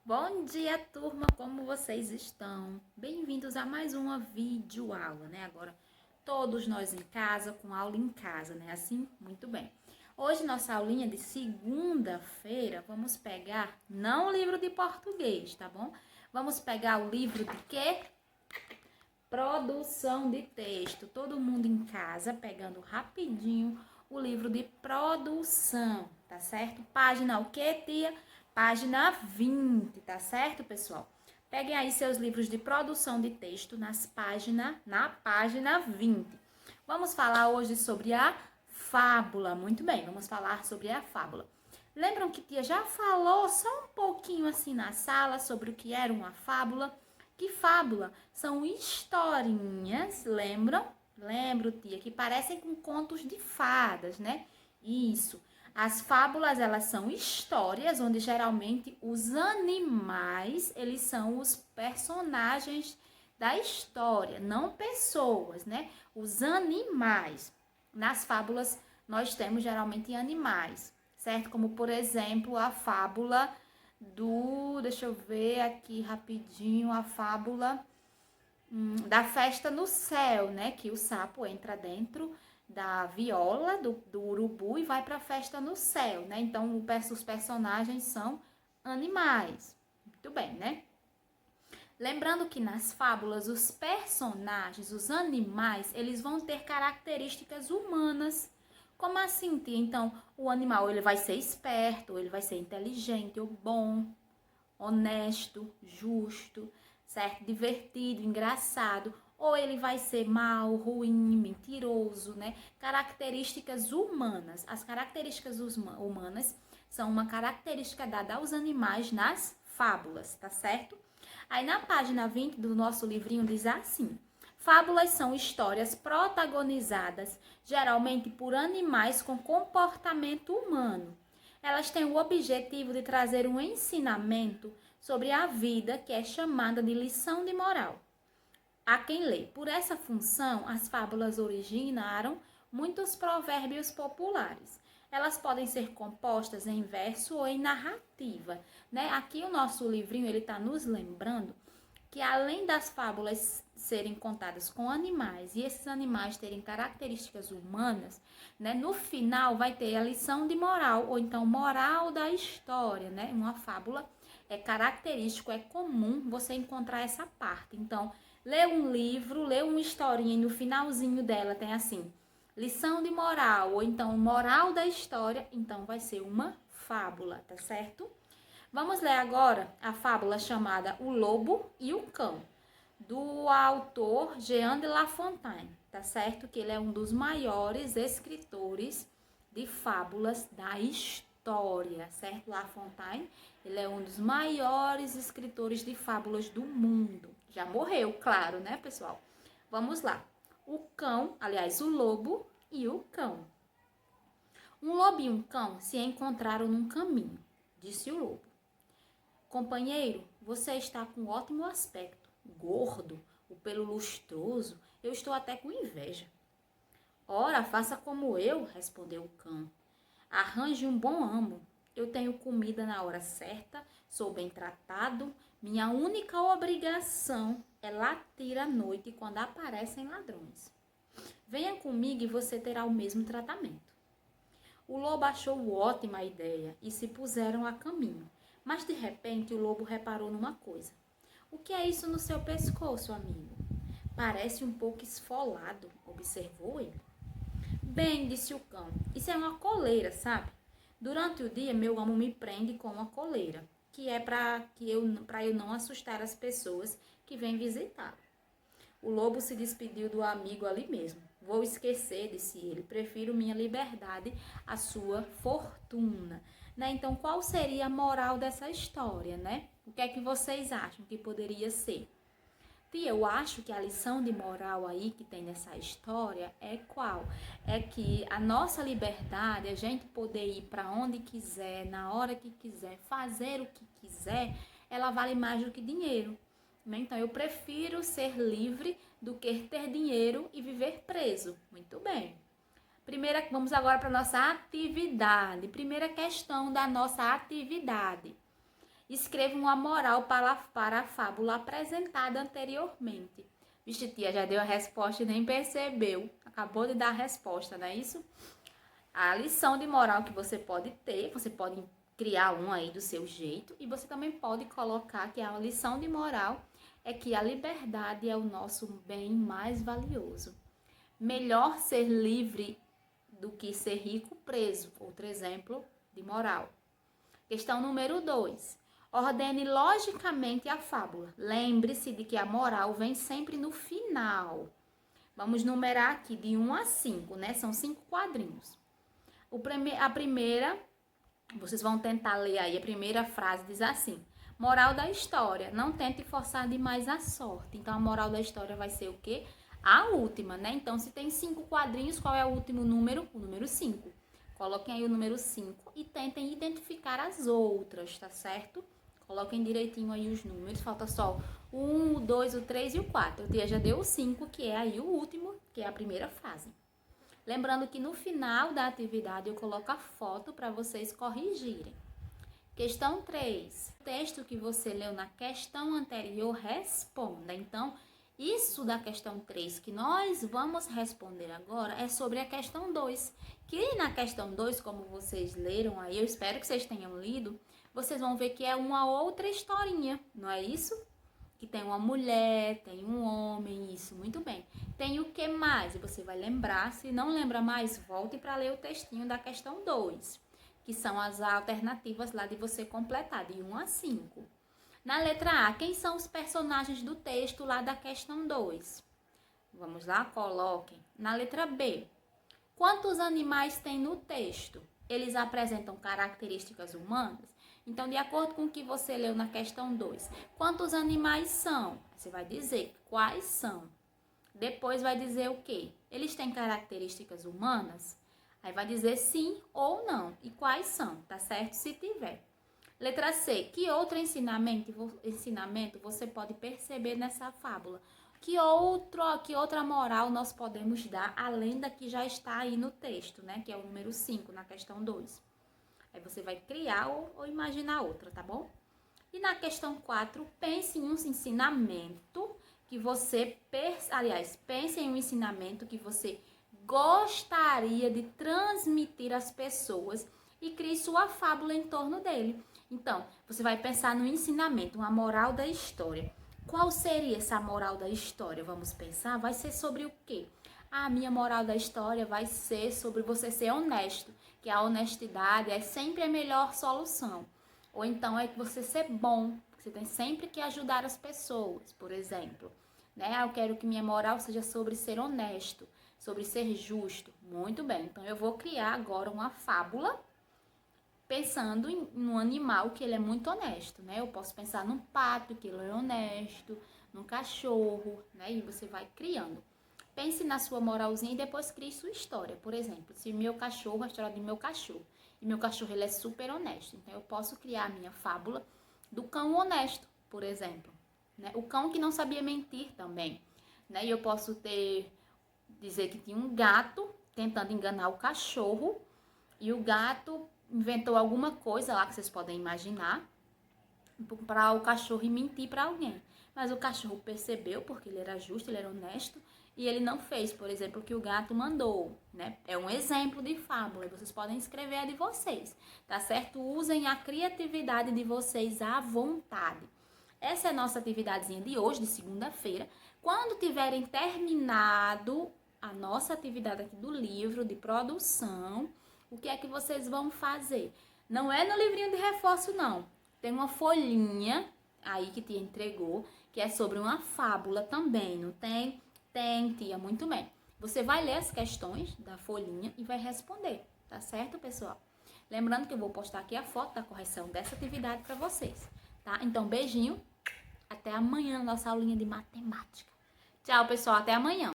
Bom dia, turma! Como vocês estão? Bem-vindos a mais uma videoaula, né? Agora, todos nós em casa, com aula em casa, né? Assim, muito bem. Hoje, nossa aulinha de segunda-feira, vamos pegar, não o livro de português, tá bom? Vamos pegar o livro de quê? Produção de texto. Todo mundo em casa, pegando rapidinho o livro de produção, tá certo? Página o quê, tia? Página 20, tá certo, pessoal? Peguem aí seus livros de produção de texto na página 20. Vamos falar hoje sobre a fábula. Muito bem, vamos falar sobre a fábula. Lembram que tia já falou só um pouquinho assim na sala sobre o que era uma fábula? Que fábula? São historinhas, lembram? Lembro, tia, que parecem com contos de fadas, né? Isso. As fábulas, elas são histórias onde geralmente os animais, eles são os personagens da história, não pessoas, né? Os animais. Nas fábulas, nós temos geralmente animais, certo? Como, por exemplo, a fábula deixa eu ver aqui rapidinho, a fábula da festa no céu, né? Que o sapo entra dentro da viola do urubu e vai para a festa no céu, né? Então, os personagens são animais. Muito bem, né? Lembrando que nas fábulas, os personagens, os animais, eles vão ter características humanas. Como assim, tia? Então, o animal ele vai ser esperto, ou ele vai ser inteligente, ou bom, honesto, justo, certo? Divertido, engraçado, ou ele vai ser mau, ruim, mentiroso, né? Características humanas. As características humanas são uma característica dada aos animais nas fábulas, tá certo? Aí na página 20 do nosso livrinho diz assim: fábulas são histórias protagonizadas geralmente por animais com comportamento humano. Elas têm o objetivo de trazer um ensinamento sobre a vida que é chamada de lição de moral a quem lê. Por essa função, as fábulas originaram muitos provérbios populares. Elas podem ser compostas em verso ou em narrativa, né? Aqui o nosso livrinho ele está nos lembrando que além das fábulas serem contadas com animais e esses animais terem características humanas, né? No final vai ter a lição de moral ou então moral da história, né? Uma fábula é característico, é comum você encontrar essa parte. Então, lê um livro, lê uma historinha e no finalzinho dela tem assim, lição de moral, ou então moral da história, então vai ser uma fábula, tá certo? Vamos ler agora a fábula chamada O Lobo e o Cão, do autor Jean de La Fontaine, tá certo? Que ele é um dos maiores escritores de fábulas da história, certo? La Fontaine, ele é um dos maiores escritores de fábulas do mundo. Já morreu, claro, né, pessoal? Vamos lá. O cão, aliás, o lobo e o cão. Um lobo e um cão se encontraram num caminho, disse o lobo. Companheiro, você está com ótimo aspecto, gordo, o pelo lustroso, eu estou até com inveja. Ora, faça como eu, respondeu o cão. Arranje um bom amo. Eu tenho comida na hora certa, sou bem tratado. Minha única obrigação é latir à noite quando aparecem ladrões. Venha comigo e você terá o mesmo tratamento. O lobo achou ótima a ideia e se puseram a caminho. Mas de repente o lobo reparou numa coisa. O que é isso no seu pescoço, amigo? Parece um pouco esfolado, observou ele. Bem, disse o cão, isso é uma coleira, sabe? Durante o dia, meu amo me prende com uma coleira, que é para eu não assustar as pessoas que vêm visitá-lo. O lobo se despediu do amigo ali mesmo. Vou esquecer, disse ele, prefiro minha liberdade à sua fortuna. Né? Então, qual seria a moral dessa história, né? O que é que vocês acham que poderia ser? Tia, eu acho que a lição de moral aí que tem nessa história é qual? É que a nossa liberdade, a gente poder ir para onde quiser, na hora que quiser, fazer o que quiser, ela vale mais do que dinheiro. Então, eu prefiro ser livre do que ter dinheiro e viver preso. Muito bem. Vamos agora para a nossa atividade. Primeira questão da nossa atividade. Escreva uma moral para a fábula apresentada anteriormente. Vixe, tia, já deu a resposta e nem percebeu. Acabou de dar a resposta, não é isso? A lição de moral que você pode ter, você pode criar um aí do seu jeito, e você também pode colocar que a lição de moral é que a liberdade é o nosso bem mais valioso. Melhor ser livre do que ser rico preso. Outro exemplo de moral. Questão número 2. Ordene logicamente a fábula. Lembre-se de que a moral vem sempre no final. Vamos numerar aqui de 1 a 5, né? São 5 quadrinhos. A primeira, vocês vão tentar ler aí, a primeira frase diz assim: moral da história, não tente forçar demais a sorte. Então, a moral da história vai ser o quê? A última, né? Então, se tem 5 quadrinhos, qual é o último número? O número 5. Coloquem aí o número 5 e tentem identificar as outras, tá certo? Coloquem direitinho aí os números. Falta só o 1, o 2, o 3 e o 4. O dia já deu o 5, que é aí o último, que é a primeira frase. Lembrando que no final da atividade eu coloco a foto para vocês corrigirem. Questão 3. O texto que você leu na questão anterior, responda. Então, isso da questão 3 que nós vamos responder agora é sobre a questão 2. Que na questão 2, como vocês leram aí, eu espero que vocês tenham lido, vocês vão ver que é uma outra historinha, não é isso? Que tem uma mulher, tem um homem, isso, muito bem. Tem o que mais? Você vai lembrar, se não lembra mais, volte para ler o textinho da questão 2, que são as alternativas lá de você completar, de 1 a 5. Na letra A, quem são os personagens do texto lá da questão 2? Vamos lá, coloquem. Na letra B, quantos animais tem no texto? Eles apresentam características humanas? Então, de acordo com o que você leu na questão 2, quantos animais são? Você vai dizer quais são. Depois vai dizer o quê? Eles têm características humanas? Aí vai dizer sim ou não. E quais são, tá certo? Se tiver. Letra C. Que outro ensinamento você pode perceber nessa fábula? Que outra moral nós podemos dar, além da que já está aí no texto, né? Que é o número 5, na questão 2. Aí você vai criar ou imaginar outra, tá bom? E na questão 4, pense em um ensinamento que você... pense em um ensinamento que você gostaria de transmitir às pessoas e crie sua fábula em torno dele. Então, você vai pensar no ensinamento, uma moral da história. Qual seria essa moral da história? Vamos pensar, vai ser sobre o quê? A minha moral da história vai ser sobre você ser honesto, que a honestidade é sempre a melhor solução. Ou então é que você ser bom, você tem sempre que ajudar as pessoas, por exemplo. Né? Eu quero que minha moral seja sobre ser honesto, sobre ser justo. Muito bem, então eu vou criar agora uma fábula pensando em um animal que ele é muito honesto, né? Eu posso pensar num pato, que ele é honesto, num cachorro, né? E você vai criando. Pense na sua moralzinha e depois crie sua história. Por exemplo, se meu cachorro, a história do meu cachorro. E meu cachorro, ele é super honesto. Então, eu posso criar a minha fábula do cão honesto, por exemplo. Né? O cão que não sabia mentir também. Né? E eu posso dizer que tinha um gato tentando enganar o cachorro. E o gato inventou alguma coisa lá que vocês podem imaginar para o cachorro ir mentir para alguém. Mas o cachorro percebeu, porque ele era justo, ele era honesto, e ele não fez, por exemplo, o que o gato mandou, né? É um exemplo de fábula, vocês podem escrever a de vocês, tá certo? Usem a criatividade de vocês à vontade. Essa é a nossa atividadezinha de hoje, de segunda-feira. Quando tiverem terminado a nossa atividade aqui do livro de produção, o que é que vocês vão fazer? Não é no livrinho de reforço, não. Tem uma folhinha aí que tia entregou, que é sobre uma fábula também, não tem? Tem, tia, muito bem. Você vai ler as questões da folhinha e vai responder, tá certo, pessoal? Lembrando que eu vou postar aqui a foto da correção dessa atividade para vocês, tá? Então, beijinho, até amanhã na nossa aulinha de matemática. Tchau, pessoal, até amanhã.